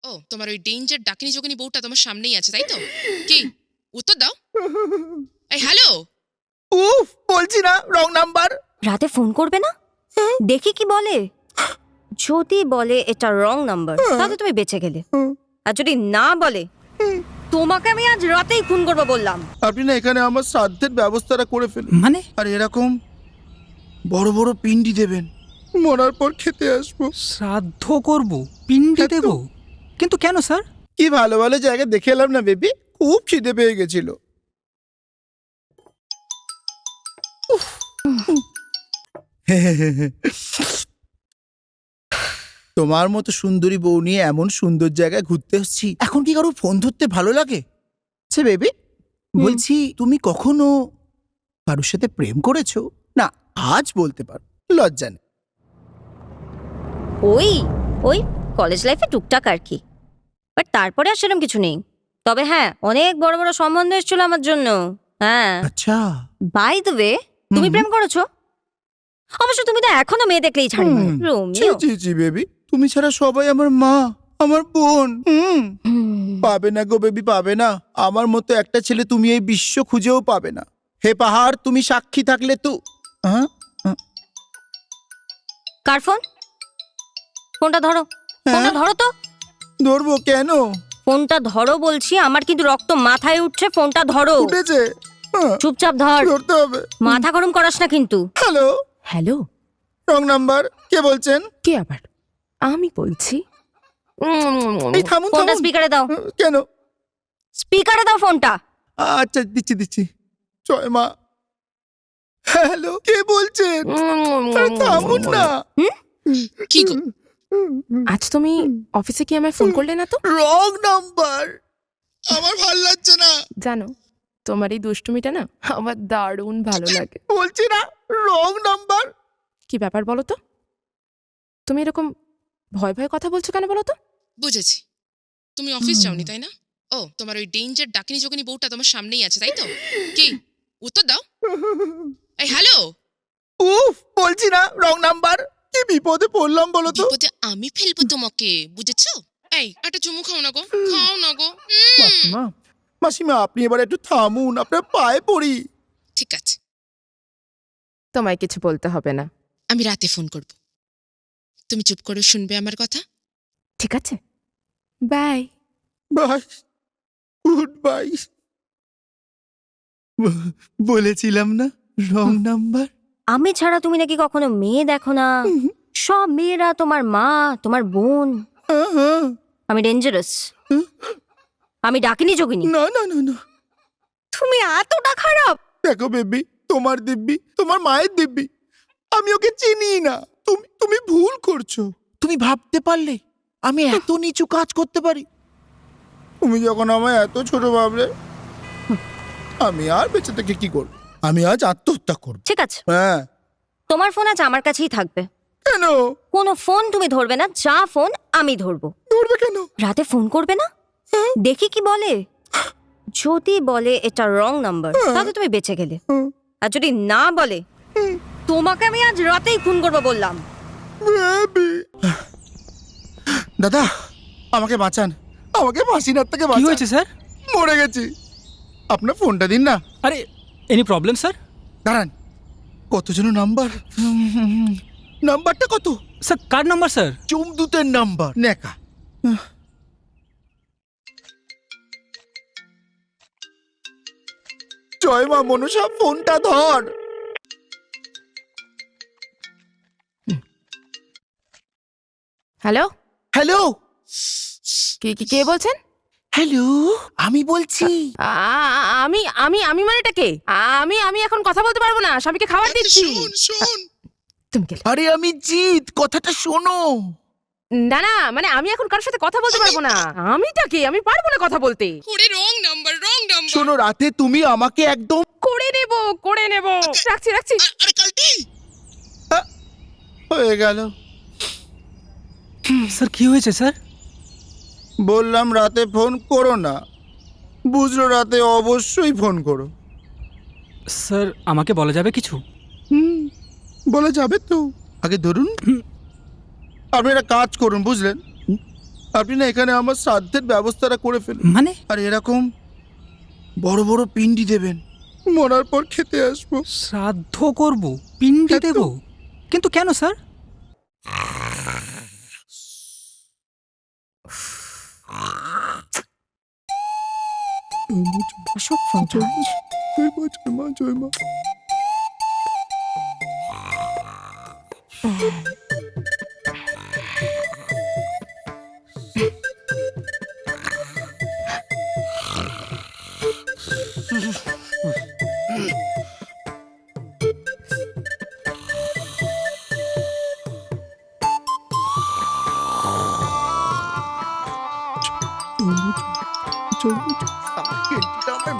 ও তোমার ওই ডেঞ্জার ডাকিনী যোগিনী বউটা তোমার সামনেই আছে, তাই তো? কি উত্তর দাও। এই হ্যালো। উফ, বলছি না রং নাম্বার। রাতে ফোন করবে না? দেখি কি বলে। যদি বলে এটা রং নাম্বার তাহলে তুমি বেঁচে গেলে, আর যদি না বলে তোমাকে আমি আজ রাতেই ফোন করবো বললাম। আপনি না এখানে আমার শ্রাদ্ধের ব্যবস্থাটা করে ফেলুন। মানে আর এরকম বড় বড় পিন্ডি দেবেন, মরার পর খেতে আসবো। শ্রাদ্ধ করব, পিণ্ডি হ্যাঁ তো। দেব? কিন্তু কেন স্যার? কি ভালো ভালো জায়গা দেখে এলাম না বেবি, খুব খিদে পেয়ে গেছিল। তোমার মতো সুন্দরী বউ নিয়ে এমন সুন্দর জায়গায় ঘুরতে এসেছি, এখন কি কারো ফোন ধরতে ভালো লাগে? সে বেবি, বলছি তুমি কখনো কারোর সাথে প্রেম করেছো? না আজ বলতে পারো, লজ্জা নেই। ওই ওই কলেজ লাইফে টুকটাক আর কি, বাট তারপরে আর সেরকম কিছু নেই। তবে হ্যাঁ, অনেক বড় বড় সম্বন্ধ এসেছিল আমার জন্য। হ্যাঁ, আচ্ছা বাই দ্য ওয়ে, তুমি প্রেম করেছো? অবশ্য তুমি তো এখনো মেয়ে দেখলেই ছাড়ি না। জি রোমিও। জি জি বেবি, তুমি ছাড়া সবাই আমার মা, আমার বোন। পাবে না গো বেবি, পাবে না। আমার মতো একটা ছেলে তুমি এই বিশ্ব খুঁজেও পাবে না। হে পাহাড়, তুমি সাক্ষী থাকলে তো। হ্যাঁ কার ফোন? ফোনটা ধরো, ফোনটা ধরো তো। ধরবো কেন? ফোনটা ধরো বলছি, আমার কিন্তু রক্ত মাথায় উঠছে। ফোনটা ধরো, উঠেছে। হ্যাঁ, চুপচাপ ধর, ধরতে হবে। মাথা গরম করাস না কিন্তু। Hello, hello, wrong number. কে বলছেন? কে আবার? আমি বলছি। এই থামুন ফোনটা থামুন। স্পিকারে দাও, কেন? স্পিকারে দাও ফোনটা। আচ্ছা দিচ্ছি দিচ্ছি। জয় মা। হ্যালো, কে বলছেন? আরে থামুন না। কি গো? আজ তুমি অফিসে কি আমায় ফোন করলে না তো? Wrong number. আমার ভাল লাগছে না। জানো, তোমার এই দুষ্টুমিটা না আমার দারুণ ভালো লাগে। বলছি না রং নাম্বার। কি ব্যাপার বলো তো? তুমি এরকম ভয় ভয় কথা বলছো কেন বলো তো? বুঝেছি, তুমি অফিস যাওনি তাই না? ও তোমার ওই ডেঞ্জার ডাকিনী যোগিনী বউটা তোমার সামনেই আছে, তাই তো? কি উত্তর দাও। এই হ্যালো। উফ, বলছি না রং নাম্বার। কি বিপদে পড়লাম বলো তো। বিপদে আমি ফেলবো তোমাকে, বুঝেছো? এই একটা চুমু খাও না গো, খাও না গো। মাসিমা, মাসিমা আপনি এবার একটু থামুন, আপনার পায়ে পড়ি। ঠিক আছে, তোমায় কিছু বলতে হবে না। আমি রাতে ফোন করব, তুমি চুপ করে শুনবে আমার কথা। ঠিক আছে, বাই। By, good bye. বলেছিলাম না রং নাম্বার। আমি ছাড়া তুমি নাকি কখনো মেয়ে দেখো না। সব মেয়েরা তোমার মা, তোমার বোন। আমি ডেঞ্জারাস, আমি ডাকিনি যোগিনী। না না না না, তুমি এতটা খারাপ? দেখো বেবি, তোমার দিব্যি, তোমার মায়ের দিব্যি, আমি ওকে চিনি না। তুমি তুমি ভুল করছো। তুমি ভাবতে পারলে আমি এত নিচু কাজ করতে পারি? তুমি যখন আমায় এত ছোট ভাবলে, আমি আর বেঁচে থেকে কি করব? আমি আজ আত্মহত্যা করব। ঠিক আছে, হ্যাঁ। তোমার ফোন আজ আমার কাছেই থাকবে। কেন কোনো ফোন তুমি ধরবে না, যা ফোন আমি ধরবো। ধরবে কেন? রাতে ফোন করবে না? দেখি কি বলে। যদি বলে এটা রং নাম্বার তাহলে তুমি বেঁচে গেলে, আর যদি না বলে তোমাকে আমি আজ রাতেই ফোন করবো বললাম। বেবি, দাদা আমাকে বাঁচান, আমাকে ফাঁসিনার থেকে কি বাঁচান। হয়েছে স্যার? মরে গেছি। আপনার ফোনটা দিন না। আরে এনি প্রবলেম স্যার? দাঁড়ান, কতজন নাম্বার? নাম্বারটা কত? স্যার কার নাম্বার স্যার? চুমদুতের নাম্বার। নেকা। জয় মা মনসা, ফোনটা ধর। হ্যালো, হ্যালো কি কি কে বলছেন? হ্যালো, আমি বলছি। আমি আমি আমি মানেটা কে? আমি আমি এখন কথা বলতে পারবো না, স্বামীকে খাবার দিচ্ছি। শোন। তুমি গেলে। আরে আমি জিৎ, কথাটা শোনো। না না, মানে আমি এখন কারোর সাথে কথা বলতে পারবো না। আমিটা কে? আমি পারবো না কথা বলতে। ওরে রং নাম্বার, রং নাম্বার। শোনো, রাতে তুমি আমাকে একদম করে নেব, করে নেব। রাখছি রাখছি। আরে কালটি হয়ে গেল। স্যার কি হয়েছে স্যার? বললাম রাতে ফোন করো না, বুঝলো? রাতে অবশ্যই ফোন করো। স্যার আমাকে বলা যাবে কিছু? বলা যাবে তো, আগে ধরুন। আপনি একটা কাজ করুন, বুঝলেন? আপনি না এখানে আমার শ্রাদ্ধের ব্যবস্থাটা করে ফেলুন, মানে আর এরকম বড় বড় পিন্ডি দেবেন, মরার পর খেতে আসবো। শ্রাদ্ধ করব, পিণ্ডি একদম। দেব, কিন্তু কেন স্যার? অশোক ফোনটা জয় মা, জয় মা, জয় মা।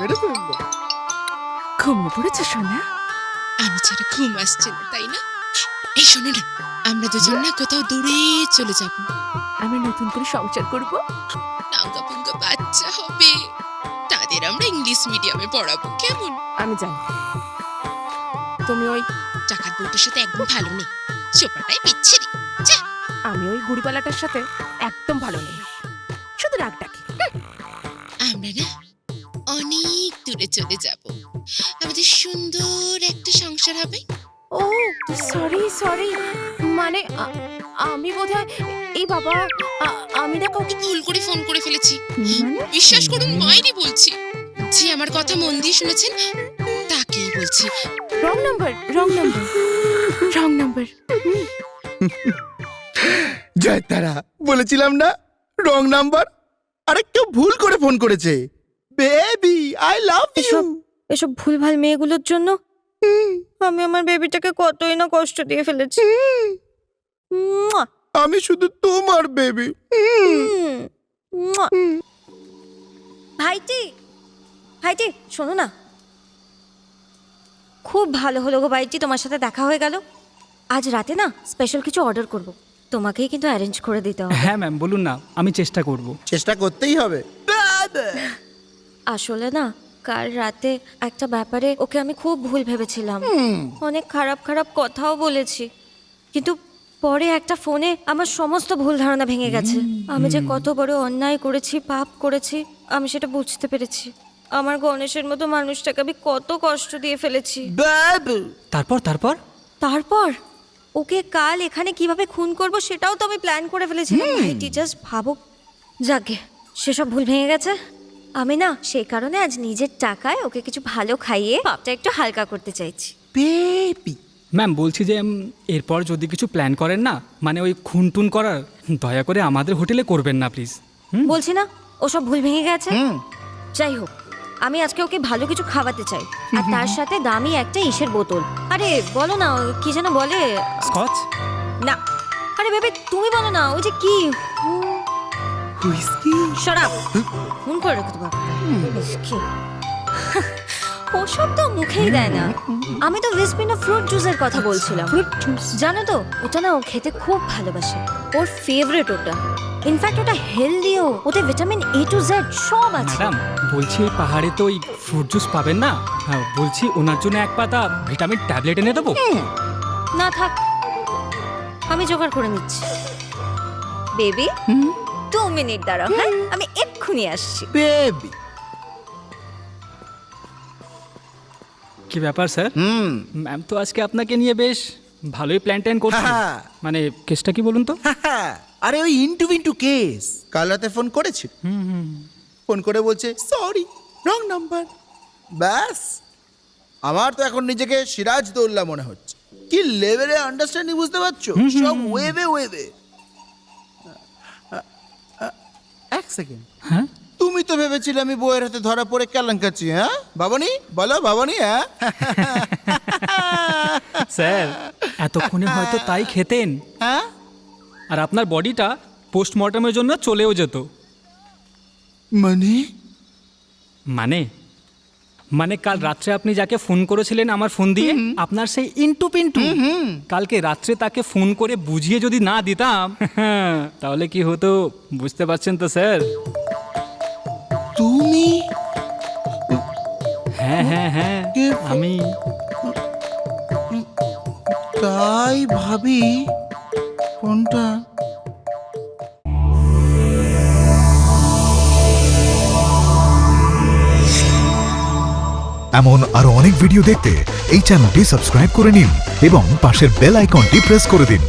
মেরে ফেললো। ঘুমিয়ে পড়েছে সোনা? আমি ছাড়া ঘুম আসছে না, তাই না? এই শোনো না, আমরা দুজন না কোথাও দূরে চলে যাব। আমি নতুন করে সংসার করব। নাঙ্গা পুঙ্গা বাচ্চা হবে, তাদের আমরা ইংলিশ মিডিয়ামে পড়াবো, কেমন? আমি জানি তুমি ওই চাকাত বউটার সাথে একদম ভালো নেই, চোপাটাই বিচ্ছিরি। যা। আমি ওই গুড়িপালাটার সাথে একদম ভালো নেই, শুধু রাগ ডাকি। আমরা না অনেক দূরে চলে যাব, আমাদের সুন্দর একটা সংসার হবে। ও সরি সরি, মানে আমি বোধহয় এই বাবা আমি না কাউকে ভুল করে ফোন করে ফেলেছি। মানে বিশ্বাস করুন, মায়েরই বলছি। যে আমার কথা মন দিয়ে শুনেছেন তাকেই বলছি। Wrong number wrong number wrong number. জয় তারা, বলেছিলাম না রং নাম্বার। আরে কেউ ভুল করে ফোন করেছে। Baby I love you. এসব এসব ভুলভাল মেয়েগুলোর জন্য আমি আমার বেবিটাকে কতই না কষ্ট দিয়ে ফেলেছি। মুয়া, আমি শুধু তোমার বেবি। মুয়া। ভাইটি ভাইটি শোনো না, খুব ভালো হলো গো ভাইটি, তোমার সাথে দেখা হয়ে গেল। আজ রাতে না স্পেশাল কিছু অর্ডার করব, তোমাকেই কিন্তু অ্যারেঞ্জ করে দিতে হবে। হ্যাঁ ম্যাম, বলুন না, আমি চেষ্টা করব। চেষ্টা করতেই হবে। আসলে না কাল রাতে একটা ব্যাপারে ওকে আমি খুব ভুল ভেবেছিলাম, অনেক খারাপ খারাপ কথাও বলেছি, কিন্তু পরে একটা ফোনে আমার সমস্ত ভুল ধারণা ভেঙে গেছে। আমি যে কত বড় অন্যায় করেছি, পাপ করেছি, আমি সেটা বুঝতে পেরেছি। আমার গণেশের মতো মানুষটাকে আমি কত কষ্ট দিয়ে ফেলেছি। তারপর তারপর তারপর ওকে কাল এখানে কিভাবে খুন করব সেটাও তো আমি প্ল্যান করে ফেলেছিলাম। ভাইটি জাস্ট ভাবো। যাকে সেসব ভুল ভেঙে গেছে। আমি না সেই কারণে আজ নিজের টাকায় ওকে কিছু ভালো খাইয়ে পাপটা একটু হালকা করতে চাইছি। বেবি ম্যাম, বলছি যে এরপর যদি কিছু প্ল্যান করেন না, মানে ওই খুন টুন করার, দয়া করে আমাদের হোটেলে করবেন না প্লিজ। বলছি না ওসব ভুল ভেঙে গেছে। যাই হোক, আমি আজকে ওকে ভালো কিছু খাওয়াতে চাই, আর তার সাথে দামি একটা ইসের বোতল। আরে বলো না, কি যেন বলে? স্কচ? না, আরে ভেবে তুমি বলো না, ওই যে কি হুইস্কি। শরাব। ফোন করে রেখে দেবো। হুইস্কি ওসব তো মুখেই দেয় না। আমি তো ভিসপিনো ফ্রুট জুসের কথা বলছিলাম। জানো তো ওটা না ও খেতে খুব ভালোবাসে, ওর ফেভারিট ওটা। ইনফ্যাক্ট ওটা হেলদিও, ওতে ভিটামিন A to Z সব আছে। ম্যাডাম বলছি, এই পাহাড়ে তো ওই ফ্রুট জুস পাবেন না। হ্যাঁ, বলছি ওনার জন্য এক পাতা ভিটামিন ট্যাবলেট এনে দেবো। না থাক, আমি জোগাড় করে নিচ্ছি। বেবি 2 মিনিট দাঁড়াও, হ্যাঁ আমি এক্ষুনি আসছি। বেবি কি ব্যাপার স্যার? ম্যাম তো আজকে আপনাকে নিয়ে বেশ ভালোই প্ল্যান ট্যান করছে। হ্যাঁ। মানে কেসটা কি বলুন তো? আরে ওই ইন্টু কেস। কাল রাতে ফোন করেছি, ফোন করে বলছে সরি রং নাম্বার। ব্যাস, আমার তো এখন নিজেকে সিরাজদৌল্লা মনে হচ্ছে। কি লেভেলে আন্ডারস্ট্যান্ডিং, বুঝতে পারছো? সব ওয়েবে ওয়েবে। এক সেকেন্ড, হ্যাঁ তুমি তো ভেবেছিলে আমি বইয়ের হাতে ধরা পড়ে কেলেঙ্কাচ্ছি। হ্যাঁ বাবানি, বলো বাবানি। হ্যাঁ স্যার, এতক্ষণে হয়তো তাই খেতেন, হ্যাঁ আর আপনার বডিটা পোস্টমর্টমের জন্য চলেও যেত। মানে মানে মানে কাল রাত্রে আপনি যাকে ফোন করেছিলেন আমার ফোন দিয়ে, আপনার সেই ইন্টু পিন্টু, কালকে রাত্রে তাকে ফোন করে বুঝিয়ে যদি না দিতাম, তাহলে কি হতো বুঝতে পারছেন তো স্যার? তুমি? হ্যাঁ হ্যাঁ হ্যাঁ, আমি। তাই ভাবি ফোনটা এমন আরো অনেক ভিডিও দেখতে এই চ্যানেলটি সাবস্ক্রাইব করে নিন এবং পাশের বেল আইকনটি প্রেস করে দিন।